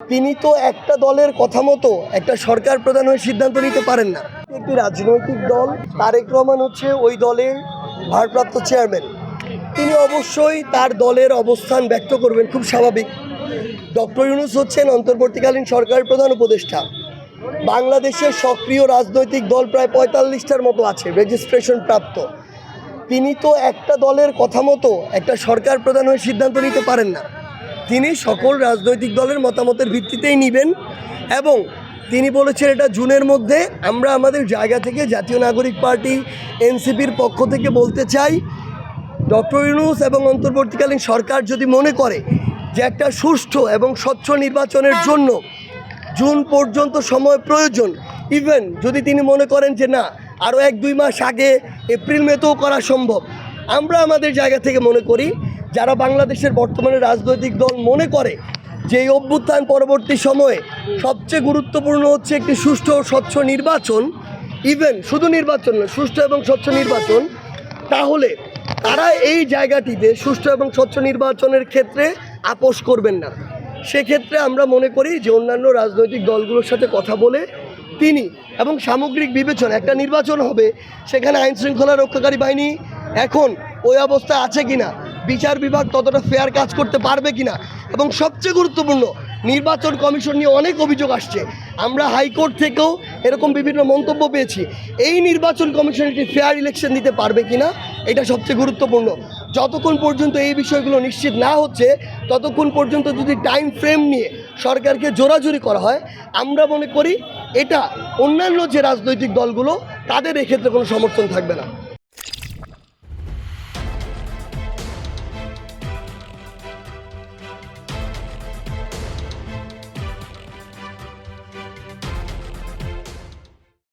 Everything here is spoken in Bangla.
তিনি তো একটা দলের কথা মতো একটা সরকার প্রধান হয়ে সিদ্ধান্ত নিতে পারেন না। একটি রাজনৈতিক দল, তারেক রহমান হচ্ছে ওই দলের ভারপ্রাপ্ত চেয়ারম্যান। তিনি অবশ্যই তার দলের অবস্থান ব্যক্ত করবেন, খুব স্বাভাবিক। ডক্টর ইউনূস হচ্ছেন অন্তর্বর্তীকালীন সরকারের প্রধান উপদেষ্টা। বাংলাদেশের সক্রিয় রাজনৈতিক দল প্রায় ৪৫টার মতো আছে রেজিস্ট্রেশন প্রাপ্ত। তিনি তো একটা দলের কথা মতো একটা সরকার প্রধান হয়ে সিদ্ধান্ত নিতে পারেন না। তিনি সকল রাজনৈতিক দলের মতামতের ভিত্তিতেই নেবেন এবং তিনি বলেছেন এটা জুনের মধ্যে। আমরা আমাদের জায়গা থেকে জাতীয় নাগরিক পার্টি এনসিপির পক্ষ থেকে বলতে চাই, ডক্টর ইউনূস এবং অন্তর্বর্তীকালীন সরকার যদি মনে করে যে একটা সুষ্ঠু এবং স্বচ্ছ নির্বাচনের জন্য জুন পর্যন্ত সময় প্রয়োজন, ইভেন যদি তিনি মনে করেন যে না আরও ১-২ মাস আগে এপ্রিল মেতেও করা সম্ভব, আমরা আমাদের জায়গা থেকে মনে করি যারা বাংলাদেশের বর্তমানে রাজনৈতিক দল মনে করে যে এই অভ্যুত্থান পরবর্তী সময়ে সবচেয়ে গুরুত্বপূর্ণ হচ্ছে একটি সুষ্ঠু ও স্বচ্ছ নির্বাচন, ইভেন শুধু নির্বাচন নয়, সুষ্ঠু এবং স্বচ্ছ নির্বাচন, তাহলে তারা এই জায়গাটিতে সুষ্ঠু এবং স্বচ্ছ নির্বাচনের ক্ষেত্রে আপোষ করবেন না। সেক্ষেত্রে আমরা মনে করি যে অন্যান্য রাজনৈতিক দলগুলোর সাথে কথা বলে তিনি এবং সামগ্রিক বিবেচনা একটা নির্বাচন হবে, সেখানে আইন শৃঙ্খলা রক্ষাকারী বাহিনী এখন ওই অবস্থায় আছে কিনা, বিচার বিভাগ ততটা ফেয়ার কাজ করতে পারবে কিনা, এবং সবচেয়ে গুরুত্বপূর্ণ নির্বাচন কমিশন নিয়ে অনেক অভিযোগ আসছে। আমরা হাইকোর্ট থেকেও এরকম বিভিন্ন মন্তব্য পেয়েছি। এই নির্বাচন কমিশন একটি ফেয়ার ইলেকশন দিতে পারবে কিনা, এটা সবচেয়ে গুরুত্বপূর্ণ। যতক্ষণ পর্যন্ত এই বিষয়গুলো নিশ্চিত না হচ্ছে ততক্ষণ পর্যন্ত যদি টাইম ফ্রেম নিয়ে সরকারকে জোরাজুরি করা হয়, আমরা মনে করি এটা অন্যান্য যে রাজনৈতিক দলগুলো তাদের এক্ষেত্রে কোনো সমর্থন থাকবে না।